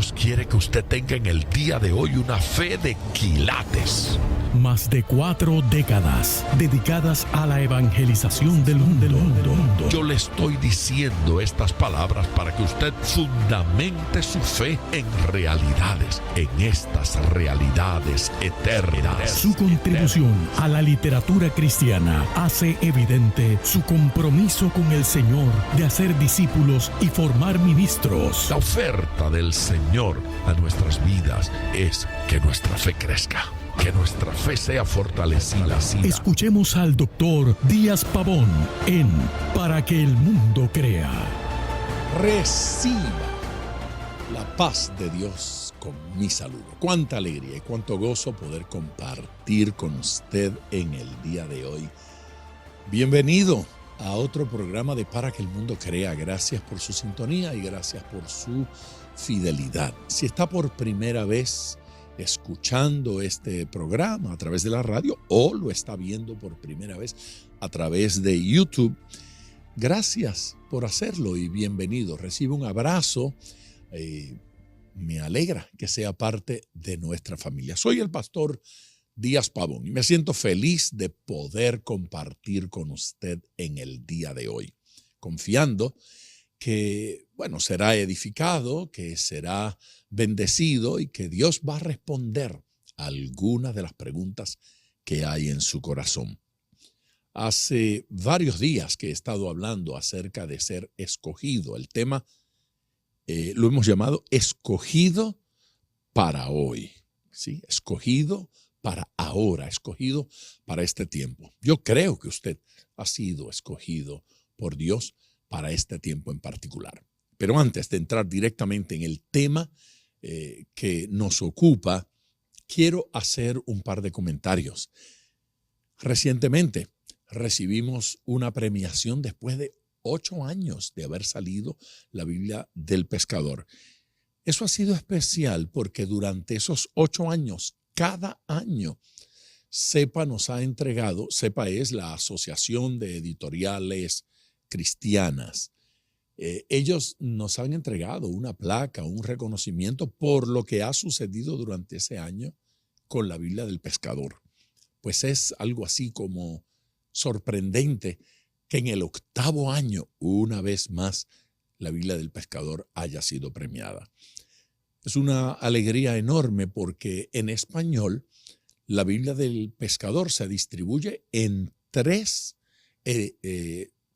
Dios quiere que usted tenga en el día de hoy una fe de quilates. Más de 4 décadas dedicadas a la evangelización del mundo. Yo le estoy diciendo estas palabras para que usted fundamente su fe en realidades, en estas realidades eternas. Su contribución a la literatura cristiana hace evidente su compromiso con el Señor de hacer discípulos y formar ministros. La oferta del Señor a nuestras vidas es que nuestra fe crezca. Que nuestra fe sea fortalecida. Escuchemos al doctor Díaz Pavón en Para que el mundo crea. Reciba la paz de Dios con mi saludo. Cuánta alegría y cuánto gozo poder compartir con usted en el día de hoy. Bienvenido a otro programa de Para que el mundo crea. Gracias por su sintonía y gracias por su fidelidad. Si está por primera vez escuchando este programa a través de la radio o lo está viendo por primera vez a través de YouTube, gracias por hacerlo y bienvenido. Recibe un abrazo. Me alegra que sea parte de nuestra familia. Soy el pastor Díaz Pavón y me siento feliz de poder compartir con usted en el día de hoy, confiando que, será edificado, que será bendecido y que Dios va a responder a algunas de las preguntas que hay en su corazón. Hace varios días que he estado hablando acerca de ser escogido. El tema lo hemos llamado escogido para hoy, ¿sí? Escogido para ahora, escogido para este tiempo. Yo creo que usted ha sido escogido por Dios para este tiempo en particular. Pero antes de entrar directamente en el tema que nos ocupa, quiero hacer un par de comentarios. Recientemente recibimos una premiación después de 8 años de haber salido la Biblia del Pescador. Eso ha sido especial porque durante esos 8 años, cada año, CEPA nos ha entregado, CEPA es la Asociación de Editoriales Cristianas. Ellos nos han entregado una placa, un reconocimiento por lo que ha sucedido durante ese año con la Biblia del Pescador. Pues es algo así como sorprendente que en el 8º año, una vez más, la Biblia del Pescador haya sido premiada. Es una alegría enorme porque en español la Biblia del Pescador se distribuye en 3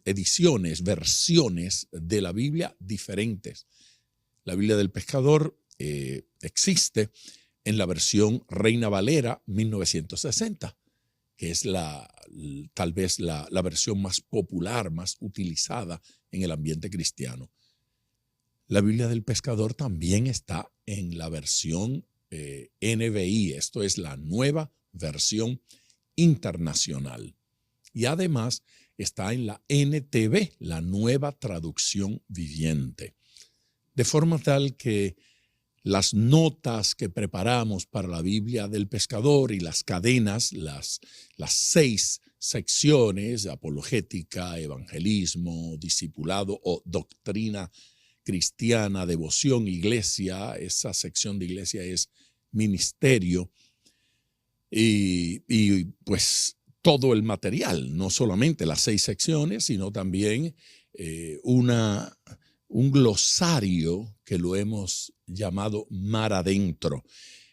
ediciones, versiones de la Biblia diferentes. La Biblia del Pescador existe en la versión Reina Valera 1960, que es tal vez la versión más popular, más utilizada en el ambiente cristiano. La Biblia del Pescador también está en la versión NBI, esto es la nueva versión internacional. Y además está en la NTV, la nueva traducción viviente. De forma tal que las notas que preparamos para la Biblia del Pescador y las cadenas, las 6 secciones, apologética, evangelismo, discipulado o doctrina cristiana, devoción, iglesia, esa sección de iglesia es ministerio y pues todo el material, no solamente las 6 secciones, sino también un glosario que lo hemos llamado Mar Adentro.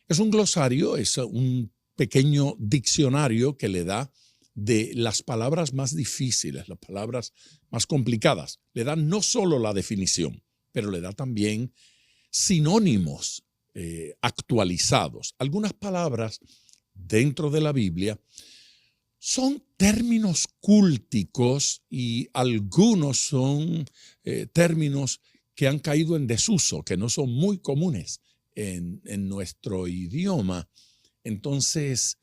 Es un glosario, es un pequeño diccionario que le da de las palabras más difíciles, las palabras más complicadas. Le da no solo la definición, pero le da también sinónimos actualizados. Algunas palabras dentro de la Biblia son términos cúlticos y algunos son términos que han caído en desuso, que no son muy comunes en nuestro idioma. Entonces,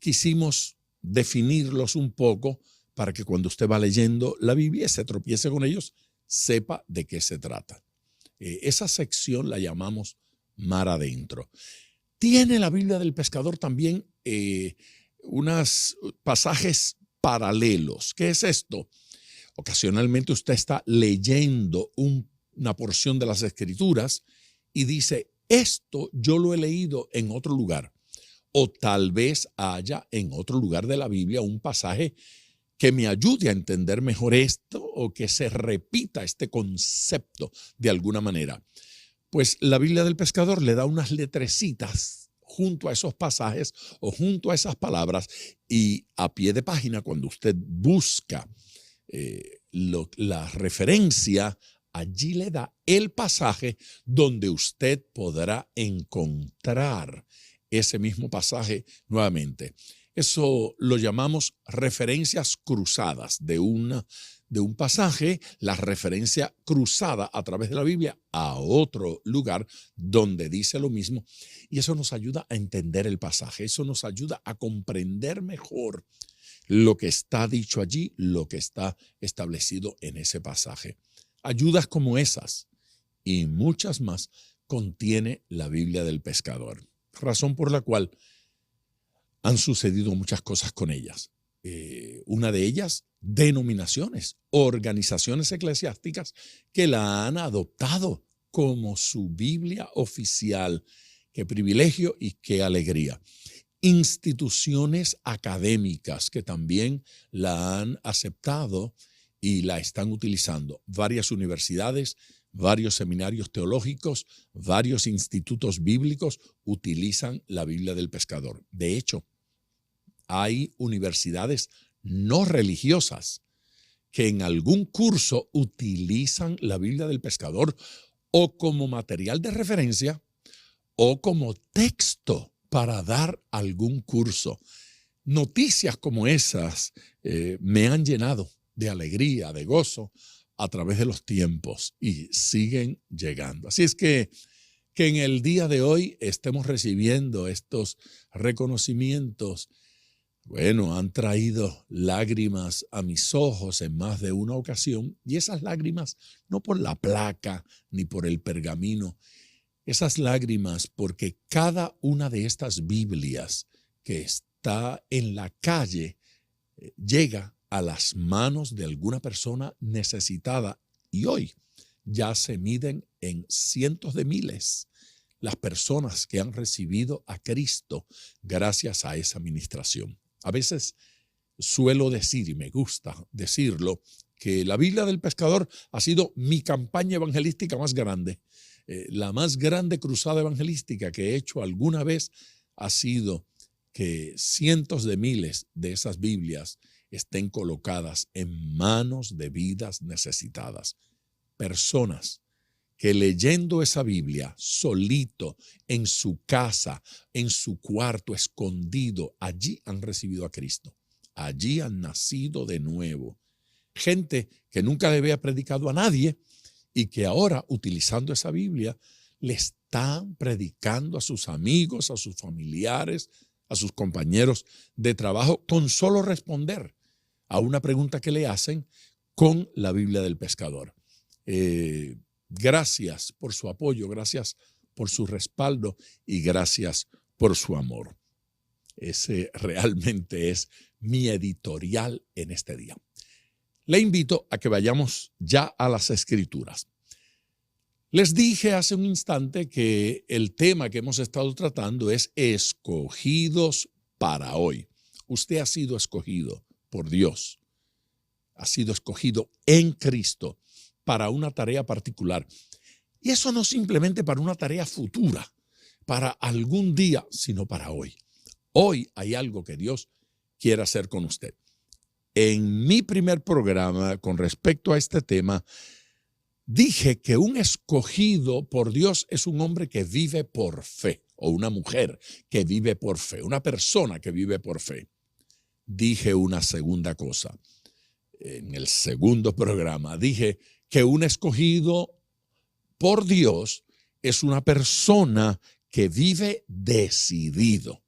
quisimos definirlos un poco para que cuando usted va leyendo la Biblia y se tropiece con ellos, sepa de qué se trata. Esa sección la llamamos Mar Adentro. Tiene la Biblia del Pescador también unos pasajes paralelos. ¿Qué es esto? Ocasionalmente usted está leyendo una porción de las Escrituras y dice, esto yo lo he leído en otro lugar. O tal vez haya en otro lugar de la Biblia un pasaje que me ayude a entender mejor esto o que se repita este concepto de alguna manera. Pues la Biblia del Pescador le da unas letrecitas junto a esos pasajes o junto a esas palabras, y a pie de página, cuando usted busca la referencia, allí le da el pasaje donde usted podrá encontrar ese mismo pasaje nuevamente. Eso lo llamamos referencias cruzadas de un pasaje, la referencia cruzada a través de la Biblia a otro lugar donde dice lo mismo. Y eso nos ayuda a entender el pasaje, eso nos ayuda a comprender mejor lo que está dicho allí, lo que está establecido en ese pasaje. Ayudas como esas y muchas más contiene la Biblia del Pescador, razón por la cual han sucedido muchas cosas con ellas. Una de ellas, denominaciones, organizaciones eclesiásticas que la han adoptado como su Biblia oficial. Qué privilegio y qué alegría. Instituciones académicas que también la han aceptado y la están utilizando. Varias universidades, varios seminarios teológicos, varios institutos bíblicos utilizan la Biblia del Pescador. De hecho, hay universidades no religiosas que en algún curso utilizan la Biblia del Pescador o como material de referencia o como texto para dar algún curso. Noticias como esas me han llenado de alegría, de gozo a través de los tiempos y siguen llegando. Así es que en el día de hoy estemos recibiendo estos reconocimientos. Bueno, han traído lágrimas a mis ojos en más de una ocasión, y esas lágrimas no por la placa ni por el pergamino, esas lágrimas porque cada una de estas Biblias que está en la calle llega a las manos de alguna persona necesitada, y hoy ya se miden en cientos de miles las personas que han recibido a Cristo gracias a esa ministración. A veces suelo decir, y me gusta decirlo, que la Biblia del Pescador ha sido mi campaña evangelística más grande. La más grande cruzada evangelística que he hecho alguna vez ha sido que cientos de miles de esas Biblias estén colocadas en manos de vidas necesitadas. Personas que leyendo esa Biblia solito, en su casa, en su cuarto, escondido, allí han recibido a Cristo. Allí han nacido de nuevo. Gente que nunca le había predicado a nadie y que ahora, utilizando esa Biblia, le están predicando a sus amigos, a sus familiares, a sus compañeros de trabajo, con solo responder a una pregunta que le hacen con la Biblia del Pescador. Gracias por su apoyo, gracias por su respaldo y gracias por su amor. Ese realmente es mi editorial en este día. Le invito a que vayamos ya a las Escrituras. Les dije hace un instante que el tema que hemos estado tratando es escogidos para hoy. Usted ha sido escogido por Dios, ha sido escogido en Cristo para una tarea particular. Y eso no simplemente para una tarea futura, para algún día, sino para hoy. Hoy hay algo que Dios quiere hacer con usted. En mi primer programa con respecto a este tema, dije que un escogido por Dios es un hombre que vive por fe, o una mujer que vive por fe, una persona que vive por fe. Dije una segunda cosa. En el segundo programa dije que un escogido por Dios es una persona que vive decidido,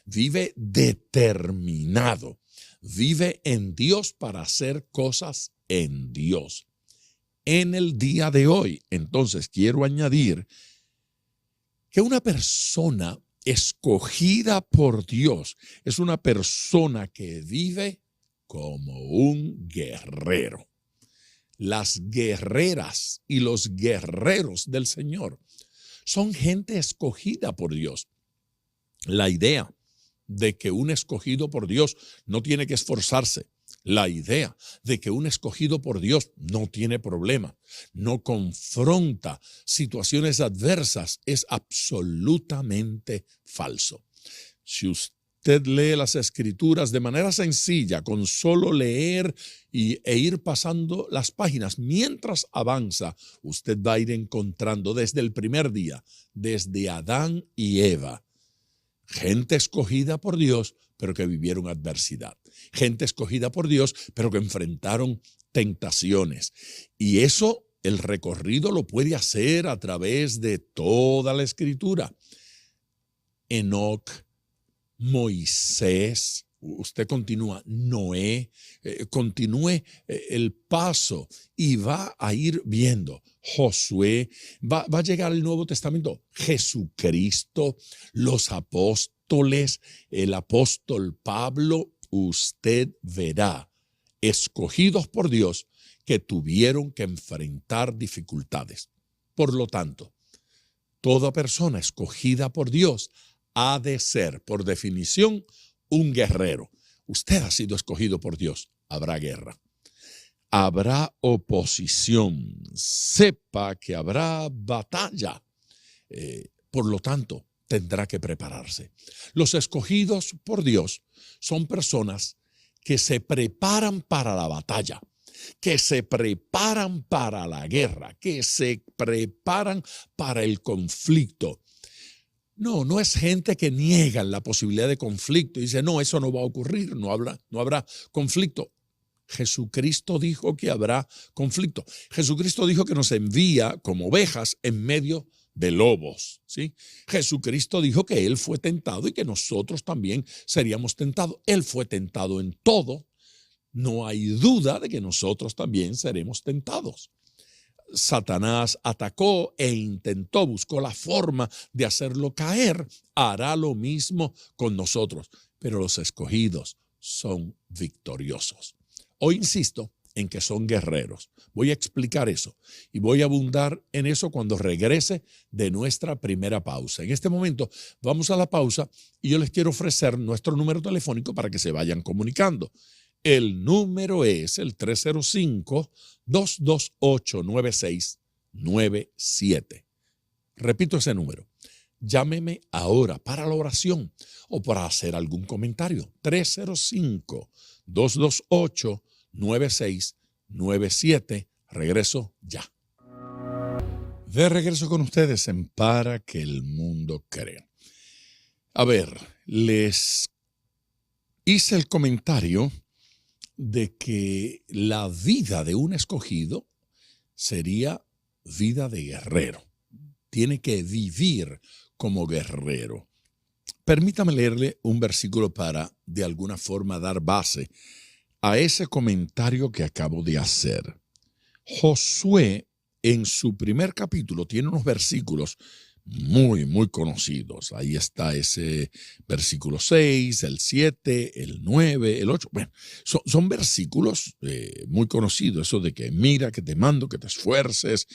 vive determinado, vive en Dios para hacer cosas en Dios. En el día de hoy, entonces, quiero añadir que una persona escogida por Dios es una persona que vive como un guerrero. Las guerreras y los guerreros del Señor Son gente escogida por Dios. La idea de que un escogido por Dios no tiene que esforzarse, la idea de que un escogido por Dios no tiene problema, no confronta situaciones adversas, es absolutamente falso. Si usted lee las Escrituras de manera sencilla, con solo leer e ir pasando las páginas, mientras avanza, usted va a ir encontrando desde el primer día, desde Adán y Eva, gente escogida por Dios, pero que vivieron adversidad. Gente escogida por Dios, pero que enfrentaron tentaciones. Y eso, el recorrido lo puede hacer a través de toda la Escritura. Enoc, Moisés, usted continúa, Noé, continúe el paso y va a ir viendo. Josué, va a llegar el Nuevo Testamento, Jesucristo, los apóstoles, el apóstol Pablo. Usted verá escogidos por Dios que tuvieron que enfrentar dificultades. Por lo tanto, toda persona escogida por Dios ha de ser, por definición, un guerrero. Usted ha sido escogido por Dios. Habrá guerra. Habrá oposición. Sepa que habrá batalla. Por lo tanto, tendrá que prepararse. Los escogidos por Dios son personas que se preparan para la batalla, que se preparan para la guerra, que se preparan para el conflicto. No es gente que niega la posibilidad de conflicto y dice, no, eso no va a ocurrir, no habrá conflicto. Jesucristo dijo que habrá conflicto. Jesucristo dijo que nos envía como ovejas en medio de lobos, ¿sí? Jesucristo dijo que Él fue tentado y que nosotros también seríamos tentados. Él fue tentado en todo. No hay duda de que nosotros también seremos tentados. Satanás atacó e intentó, buscó la forma de hacerlo caer. Hará lo mismo con nosotros, pero los escogidos son victoriosos. Hoy insisto en que son guerreros. Voy a explicar eso y voy a abundar en eso cuando regrese de nuestra primera pausa. En este momento vamos a la pausa y yo les quiero ofrecer nuestro número telefónico para que se vayan comunicando. El número es el 305-228-9697. Repito ese número. Llámeme ahora para la oración o para hacer algún comentario. 305-228-9697. Regreso ya. De regreso con ustedes en Para que el Mundo Crea. A ver, les hice el comentario de que la vida de un escogido sería vida de guerrero. Tiene que vivir como guerrero. Permítame leerle un versículo para, de alguna forma, dar base a ese comentario que acabo de hacer. Josué, en su primer capítulo, tiene unos versículos muy, muy conocidos. Ahí está ese versículo 6, el 7, el 9, el 8. Bueno, son versículos muy conocidos. Eso de que mira, que te mando, que te esfuerces,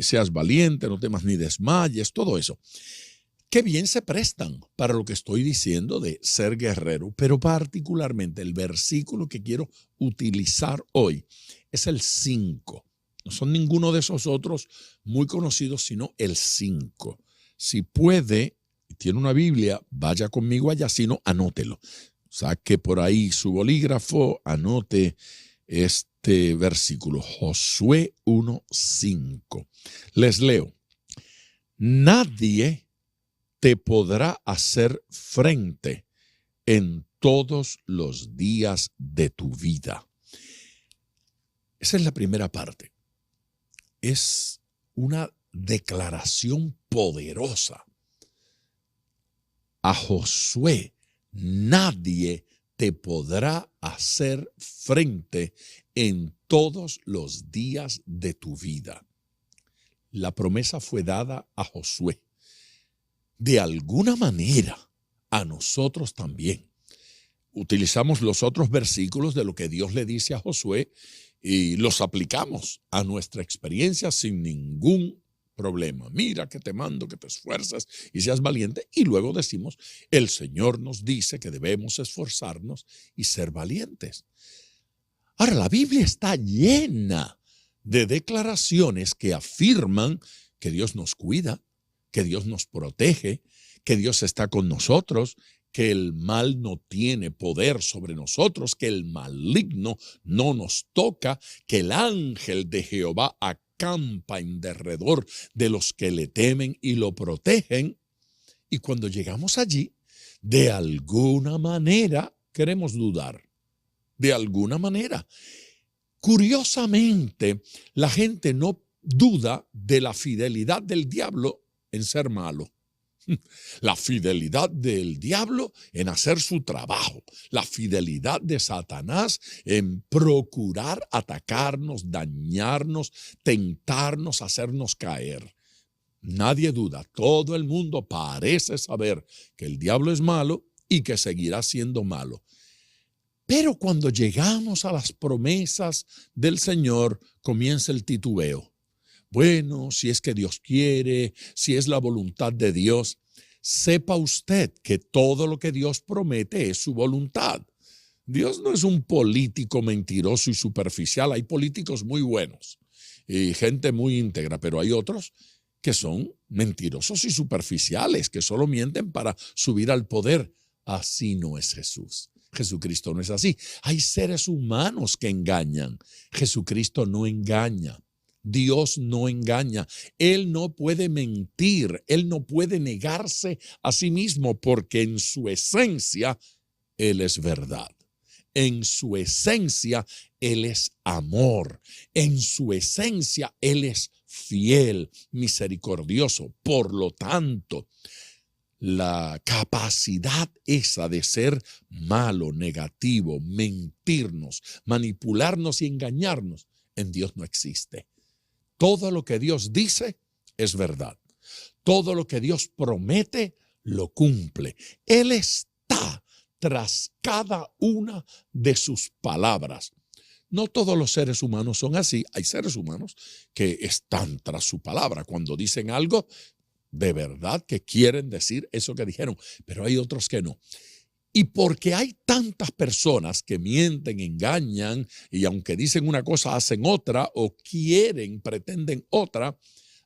seas valiente, no temas ni desmayes, todo eso. Qué bien se prestan para lo que estoy diciendo de ser guerrero, pero particularmente el versículo que quiero utilizar hoy es el 5. No son ninguno de esos otros muy conocidos, sino el 5. Si puede, tiene una Biblia, vaya conmigo allá, si no, anótelo. Saque por ahí su bolígrafo, anote este versículo, Josué 1:5. Les leo. Nadie te podrá hacer frente en todos los días de tu vida. Esa es la primera parte. Es una declaración poderosa. A Josué, nadie te podrá hacer frente en todos los días de tu vida. La promesa fue dada a Josué. De alguna manera, a nosotros también. Utilizamos los otros versículos de lo que Dios le dice a Josué y los aplicamos a nuestra experiencia sin ningún problema. Mira que te mando que te esfuerces y seas valiente. Y luego decimos, el Señor nos dice que debemos esforzarnos y ser valientes. Ahora, la Biblia está llena de declaraciones que afirman que Dios nos cuida, que Dios nos protege, que Dios está con nosotros, que el mal no tiene poder sobre nosotros, que el maligno no nos toca, que el ángel de Jehová acampa en derredor de los que le temen y lo protegen. Y cuando llegamos allí, de alguna manera queremos dudar, de alguna manera. Curiosamente, la gente no duda de la fidelidad del diablo en ser malo. La fidelidad del diablo en hacer su trabajo, la fidelidad de Satanás en procurar atacarnos, dañarnos, tentarnos, hacernos caer. Nadie duda, todo el mundo parece saber que el diablo es malo y que seguirá siendo malo. Pero cuando llegamos a las promesas del Señor, comienza el titubeo. Bueno, si es que Dios quiere, si es la voluntad de Dios, sepa usted que todo lo que Dios promete es su voluntad. Dios no es un político mentiroso y superficial. Hay políticos muy buenos y gente muy íntegra, pero hay otros que son mentirosos y superficiales, que solo mienten para subir al poder. Así no es Jesús. Jesucristo no es así. Hay seres humanos que engañan. Jesucristo no engaña. Dios no engaña. Él no puede mentir. Él no puede negarse a sí mismo porque en su esencia Él es verdad. En su esencia Él es amor. En su esencia Él es fiel, misericordioso. Por lo tanto, la capacidad esa de ser malo, negativo, mentirnos, manipularnos y engañarnos, en Dios no existe. Todo lo que Dios dice es verdad. Todo lo que Dios promete lo cumple. Él está tras cada una de sus palabras. No todos los seres humanos son así. Hay seres humanos que están tras su palabra. Cuando dicen algo, de verdad que quieren decir eso que dijeron, pero hay otros que no. Y porque hay tantas personas que mienten, engañan, y aunque dicen una cosa, hacen otra, o pretenden otra,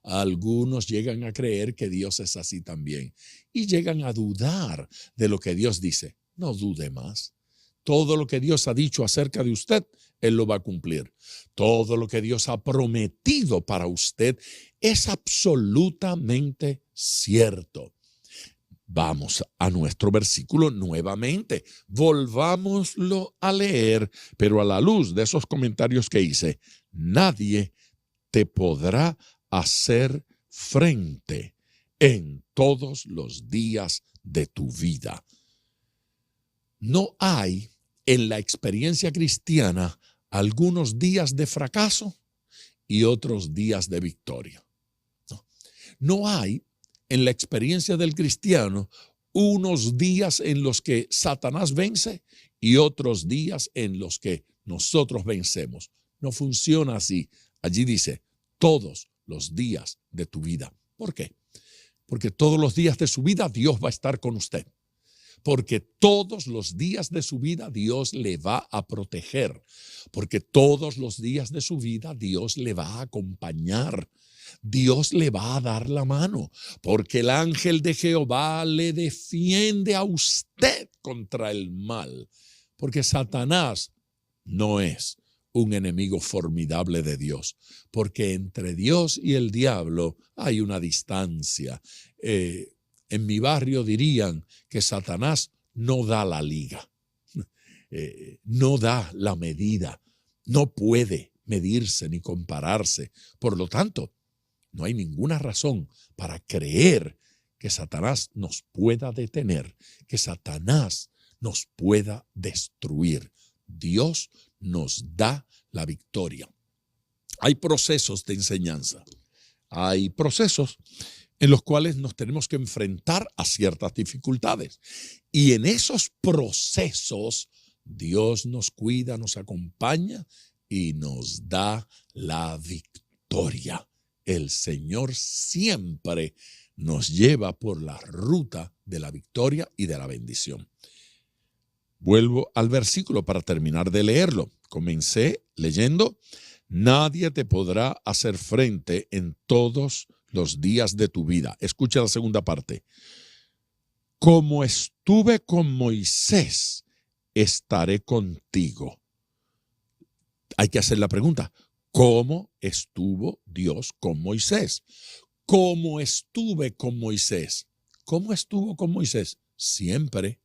algunos llegan a creer que Dios es así también. Y llegan a dudar de lo que Dios dice. No dude más. Todo lo que Dios ha dicho acerca de usted, Él lo va a cumplir. Todo lo que Dios ha prometido para usted es absolutamente cierto. Vamos a nuestro versículo nuevamente. Volvámoslo a leer, pero a la luz de esos comentarios que hice. Nadie te podrá hacer frente en todos los días de tu vida. No hay en la experiencia cristiana algunos días de fracaso y otros días de victoria. No hay en la experiencia del cristiano unos días en los que Satanás vence y otros días en los que nosotros vencemos. No funciona así. Allí dice, todos los días de tu vida. ¿Por qué? Porque todos los días de su vida Dios va a estar con usted. Porque todos los días de su vida Dios le va a proteger. Porque todos los días de su vida Dios le va a acompañar. Dios le va a dar la mano. Porque el ángel de Jehová le defiende a usted contra el mal. Porque Satanás no es un enemigo formidable de Dios. Porque entre Dios y el diablo hay una distancia. En mi barrio dirían que Satanás no da la liga, no da la medida, no puede medirse ni compararse. Por lo tanto, no hay ninguna razón para creer que Satanás nos pueda detener, que Satanás nos pueda destruir. Dios nos da la victoria. Hay procesos de enseñanza, hay procesos en los cuales nos tenemos que enfrentar a ciertas dificultades. Y en esos procesos, Dios nos cuida, nos acompaña y nos da la victoria. el Señor siempre nos lleva por la ruta de la victoria y de la bendición. Vuelvo al versículo para terminar de leerlo. Comencé leyendo: nadie te podrá hacer frente en todos los días de tu vida. Escucha la segunda parte. Como estuve con Moisés, estaré contigo. Hay que hacer la pregunta: ¿cómo estuvo Dios con Moisés? ¿Cómo estuve con Moisés? ¿Cómo estuvo con Moisés? Siempre.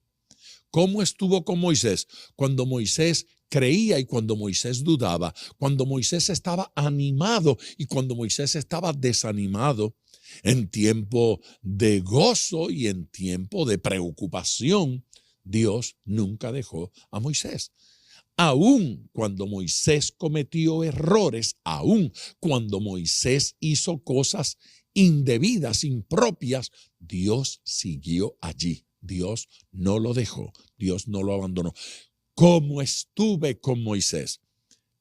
¿Cómo estuvo con Moisés? Cuando Moisés creía y cuando Moisés dudaba, cuando Moisés estaba animado y cuando Moisés estaba desanimado, en tiempo de gozo y en tiempo de preocupación, Dios nunca dejó a Moisés. Aún cuando Moisés cometió errores, aún cuando Moisés hizo cosas indebidas, impropias, Dios siguió allí. Dios no lo dejó, Dios no lo abandonó. ¿Cómo estuve con Moisés?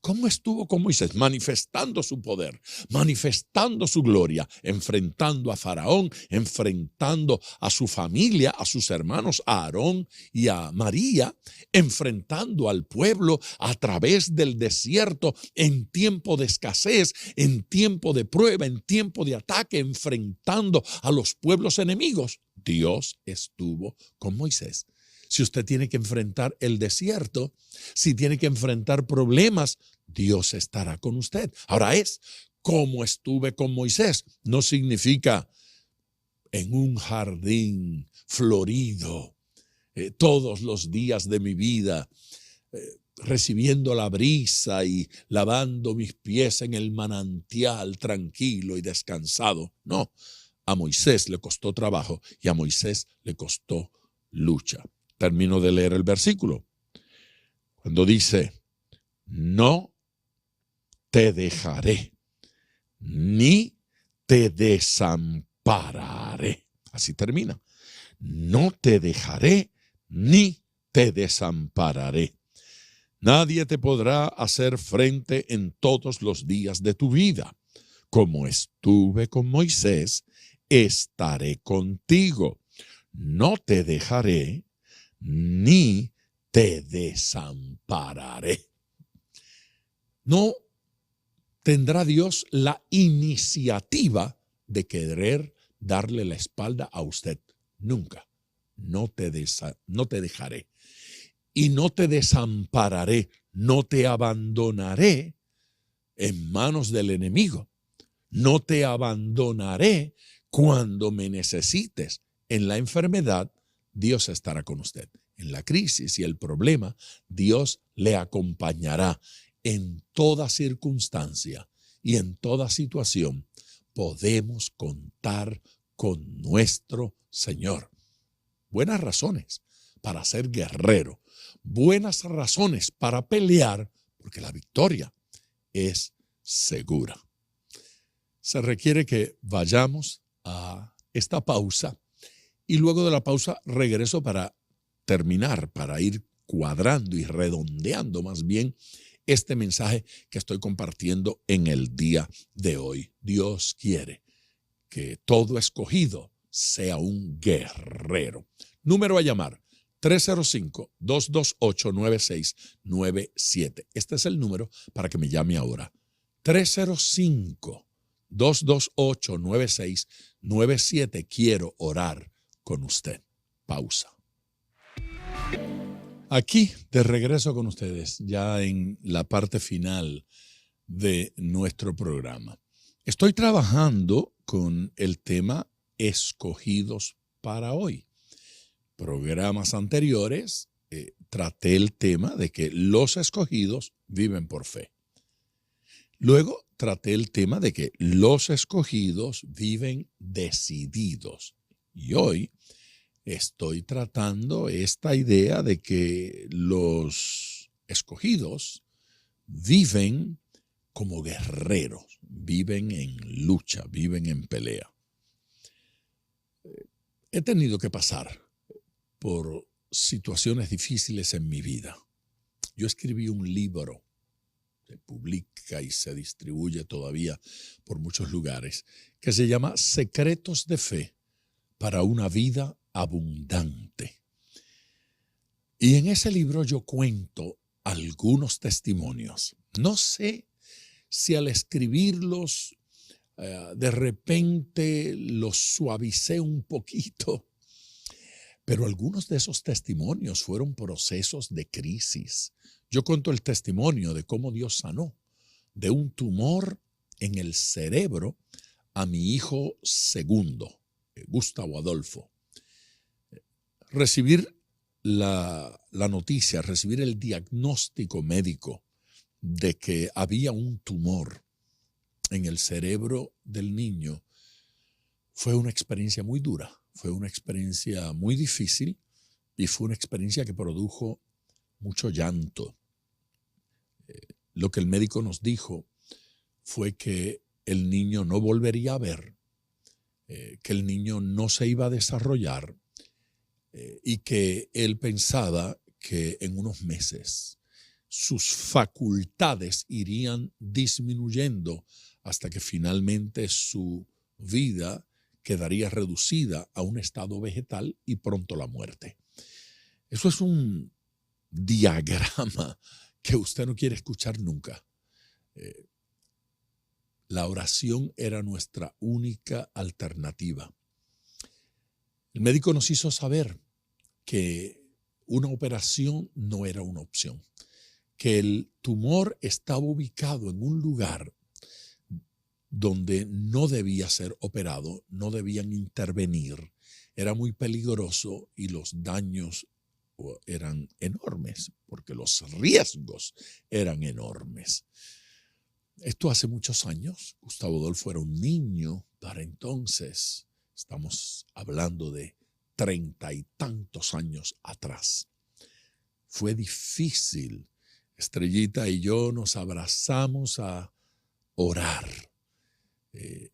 ¿Cómo estuvo con Moisés? Manifestando su poder, manifestando su gloria, enfrentando a Faraón, enfrentando a su familia, a sus hermanos, a Aarón y a María, enfrentando al pueblo a través del desierto en tiempo de escasez, en tiempo de prueba, en tiempo de ataque, enfrentando a los pueblos enemigos. Dios estuvo con Moisés. Si usted tiene que enfrentar el desierto, si tiene que enfrentar problemas, Dios estará con usted. Ahora como estuve con Moisés. No significa en un jardín florido todos los días de mi vida, recibiendo la brisa y lavando mis pies en el manantial tranquilo y descansado. No, a Moisés le costó trabajo y a Moisés le costó lucha. Termino de leer el versículo. Cuando dice: no te dejaré, ni te desampararé. Así termina. No te dejaré, ni te desampararé. Nadie te podrá hacer frente en todos los días de tu vida. Como estuve con Moisés, estaré contigo. No te dejaré, ni te desampararé. No tendrá Dios la iniciativa de querer darle la espalda a usted. Nunca. No te dejaré. Y no te desampararé. No te abandonaré en manos del enemigo. No te abandonaré cuando me necesites. En la enfermedad, Dios estará con usted. En la crisis y el problema, Dios le acompañará. En toda circunstancia y en toda situación podemos contar con nuestro Señor. Buenas razones para ser guerrero, buenas razones para pelear, porque la victoria es segura. Se requiere que vayamos a esta pausa y luego de la pausa regreso para terminar, para ir cuadrando y redondeando más bien este mensaje que estoy compartiendo en el día de hoy. Dios quiere que todo escogido sea un guerrero. Número a llamar: 305-228-9697. Este es el número para que me llame ahora. 305-228-9697. Quiero orar con usted. Pausa. Aquí de regreso con ustedes, ya en la parte final de nuestro programa. Estoy trabajando con el tema escogidos para hoy. Programas anteriores traté el tema de que los escogidos viven por fe. Luego traté el tema de que los escogidos viven decididos. Y hoy estoy tratando esta idea de que los escogidos viven como guerreros, viven en lucha, viven en pelea. He tenido que pasar por situaciones difíciles en mi vida. Yo escribí un libro se publica y se distribuye todavía por muchos lugares, que se llama Secretos de Fe para una vida abundante. Y en ese libro yo cuento algunos testimonios. No sé si al escribirlos de repente los suavicé un poquito, pero algunos de esos testimonios fueron procesos de crisis. Yo cuento el testimonio de cómo Dios sanó de un tumor en el cerebro a mi hijo segundo, Gustavo Adolfo. Recibir la noticia, recibir el diagnóstico médico de que había un tumor en el cerebro del niño fue una experiencia muy dura, fue una experiencia muy difícil y fue una experiencia que produjo mucho llanto. Lo que el médico nos dijo fue que el niño no volvería a ver, que el niño no se iba a desarrollar y que él pensaba que en unos meses sus facultades irían disminuyendo hasta que finalmente su vida quedaría reducida a un estado vegetal y pronto la muerte. Eso es un diagrama que usted no quiere escuchar nunca. La oración era nuestra única alternativa. El médico nos hizo saber que una operación no era una opción, que el tumor estaba ubicado en un lugar donde no debía ser operado, no debían intervenir, era muy peligroso y los daños eran enormes, porque los riesgos eran enormes. Esto hace muchos años. Gustavo Adolfo era un niño para entonces. Estamos hablando de 30 y tantos años atrás. Fue difícil. Estrellita y yo nos abrazamos a orar.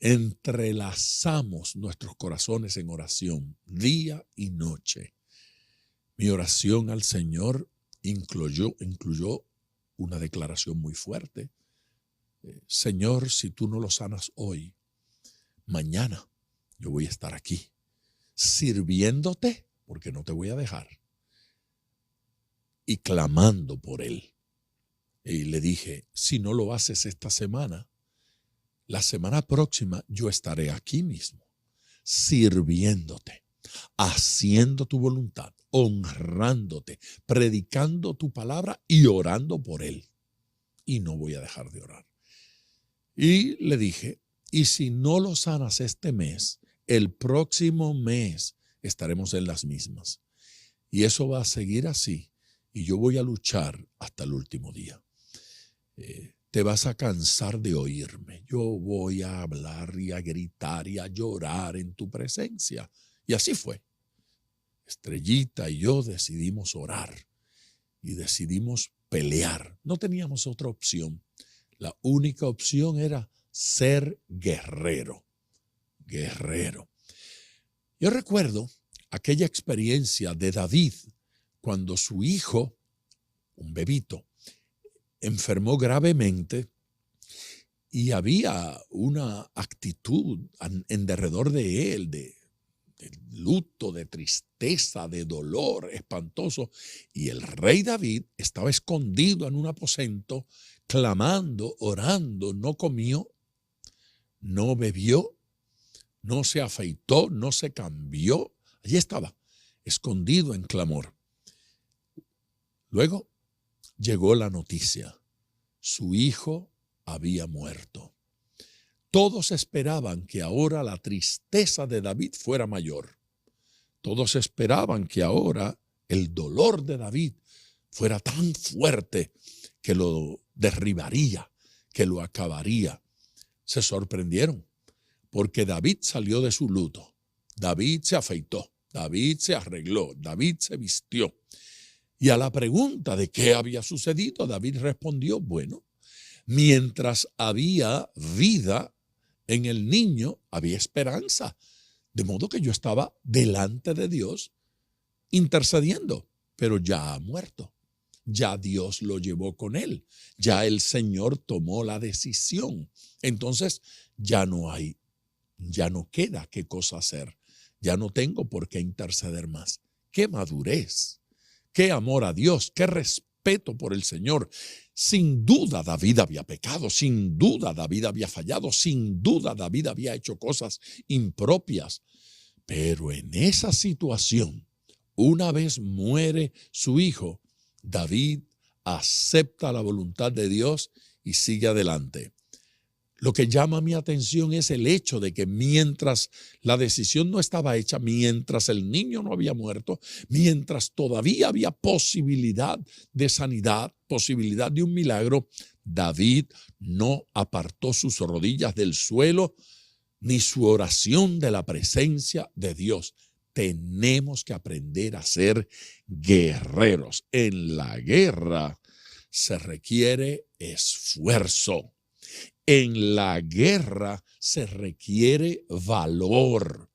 Entrelazamos nuestros corazones en oración día y noche. Mi oración al Señor incluyó una declaración muy fuerte. Señor, si tú no lo sanas hoy, mañana yo voy a estar aquí sirviéndote porque no te voy a dejar y clamando por él. Y le dije, si no lo haces esta semana, la semana próxima yo estaré aquí mismo sirviéndote, haciendo tu voluntad, honrándote, predicando tu palabra y orando por él. Y no voy a dejar de orar. Y le dije, y si no lo sanas este mes, el próximo mes estaremos en las mismas. Y eso va a seguir así. Y yo voy a luchar hasta el último día. Te vas a cansar de oírme. Yo voy a hablar y a gritar y a llorar en tu presencia. Y así fue. Estrellita y yo decidimos orar y decidimos pelear. No teníamos otra opción. La única opción era ser guerrero. Guerrero. Yo recuerdo aquella experiencia de David cuando su hijo, un bebito, enfermó gravemente y había una actitud en derredor de él de luto, de tristeza, de dolor espantoso. Y el rey David estaba escondido en un aposento, clamando, orando, no comió, no bebió, no se afeitó, no se cambió. Allí estaba, escondido en clamor. Luego llegó la noticia. Su hijo había muerto. Todos esperaban que ahora la tristeza de David fuera mayor. Todos esperaban que ahora el dolor de David fuera tan fuerte que lo derribaría, que lo acabaría. Se sorprendieron porque David salió de su luto. David se afeitó, David se arregló, David se vistió. Y a la pregunta de qué había sucedido, David respondió, bueno, mientras había vida en el niño, había esperanza. De modo que yo estaba delante de Dios intercediendo, pero ya ha muerto. ya Dios lo llevó con él. Ya el Señor tomó la decisión. Entonces ya no queda qué cosa hacer. Ya no tengo por qué interceder más. Qué madurez, qué amor a Dios, qué respeto por el Señor. Sin duda David había pecado, sin duda David había fallado, sin duda David había hecho cosas impropias. Pero en esa situación, una vez muere su hijo, David acepta la voluntad de Dios y sigue adelante. Lo que llama mi atención es el hecho de que mientras la decisión no estaba hecha, mientras el niño no había muerto, mientras todavía había posibilidad de sanidad, posibilidad de un milagro, David no apartó sus rodillas del suelo ni su oración de la presencia de Dios. Tenemos que aprender a ser guerreros. En la guerra se requiere esfuerzo. En la guerra se requiere valor.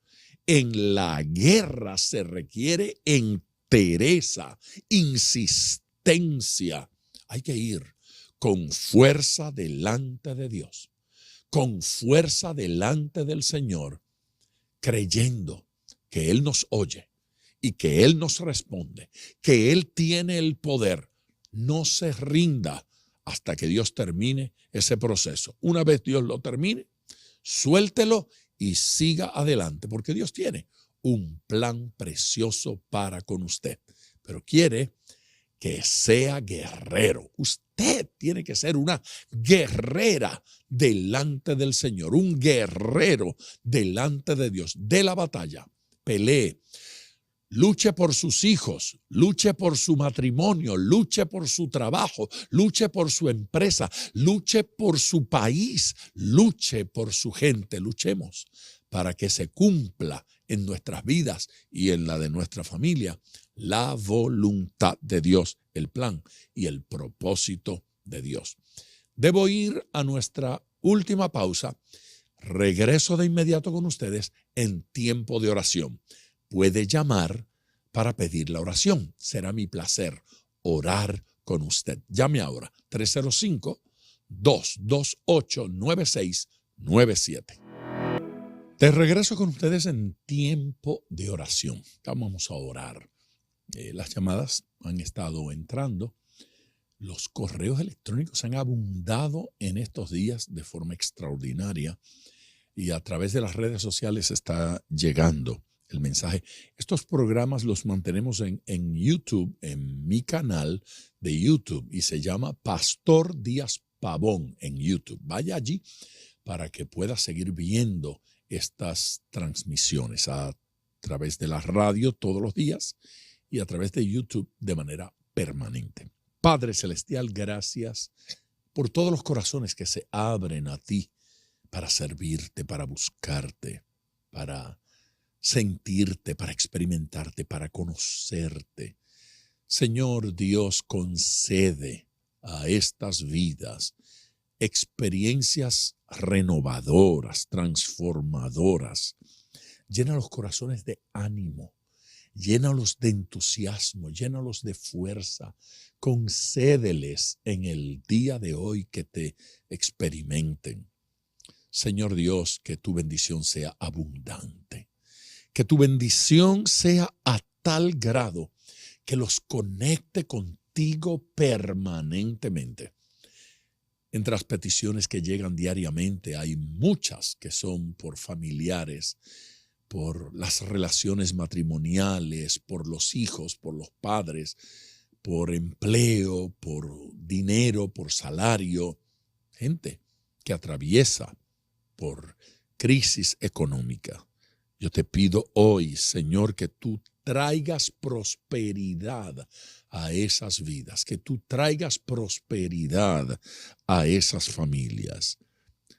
En la guerra se requiere entereza, insistencia. Hay que ir con fuerza delante de Dios, con fuerza delante del Señor, creyendo que Él nos oye y que Él nos responde, que Él tiene el poder. No se rinda hasta que Dios termine ese proceso. Una vez Dios lo termine, suéltelo y siga adelante, porque Dios tiene un plan precioso para con usted, pero quiere que sea guerrero. Usted tiene que ser una guerrera delante del Señor, un guerrero delante de Dios, de la batalla. Pelee, luche por sus hijos, luche por su matrimonio, luche por su trabajo, luche por su empresa, luche por su país, luche por su gente. Luchemos para que se cumpla en nuestras vidas y en la de nuestra familia la voluntad de Dios, el plan y el propósito de Dios. Debo ir a nuestra última pausa. Regreso de inmediato con ustedes en tiempo de oración. Puede llamar para pedir la oración. Será mi placer orar con usted. Llame ahora, 305-228-9697. De regreso con ustedes en tiempo de oración. Vamos a orar. Las llamadas han estado entrando. Los correos electrónicos han abundado en estos días de forma extraordinaria y a través de las redes sociales está llegando el mensaje. Estos programas los mantenemos en YouTube, en mi canal de YouTube, y se llama Pastor Díaz Pavón en YouTube. Vaya allí para que pueda seguir viendo estas transmisiones a través de la radio todos los días y a través de YouTube de manera permanente. Padre Celestial, gracias por todos los corazones que se abren a ti para servirte, para buscarte, para sentirte, para experimentarte, para conocerte. Señor Dios, concede a estas vidas experiencias renovadoras, transformadoras. Llena los corazones de ánimo, llénalos de entusiasmo, llénalos de fuerza. Concédeles en el día de hoy que te experimenten. Señor Dios, que tu bendición sea abundante. Que tu bendición sea a tal grado que los conecte contigo permanentemente. Entre las peticiones que llegan diariamente hay muchas que son por familiares, por las relaciones matrimoniales, por los hijos, por los padres, por empleo, por dinero, por salario. Gente que atraviesa por crisis económica. Yo te pido hoy, Señor, que tú traigas prosperidad a esas vidas, que tú traigas prosperidad a esas familias.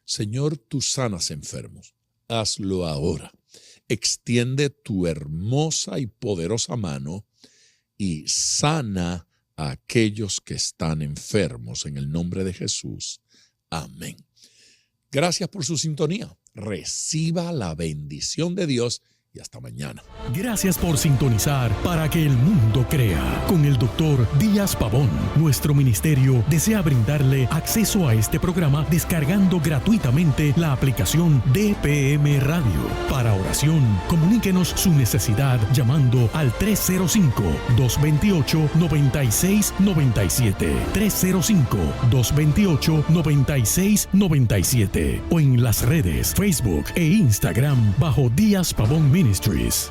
Señor, tú sanas enfermos. Hazlo ahora. Extiende tu hermosa y poderosa mano y sana a aquellos que están enfermos en el nombre de Jesús. Amén. Gracias por su sintonía. Reciba la bendición de Dios y hasta mañana. Gracias por sintonizar Para que el mundo crea con el Dr. Díaz Pavón. Nuestro ministerio desea brindarle acceso a este programa descargando gratuitamente la aplicación DPM Radio. Para oración, comuníquenos su necesidad llamando al 305-228-9697. 305-228-9697 o en las redes Facebook e Instagram bajo Díaz Pavón Ministries.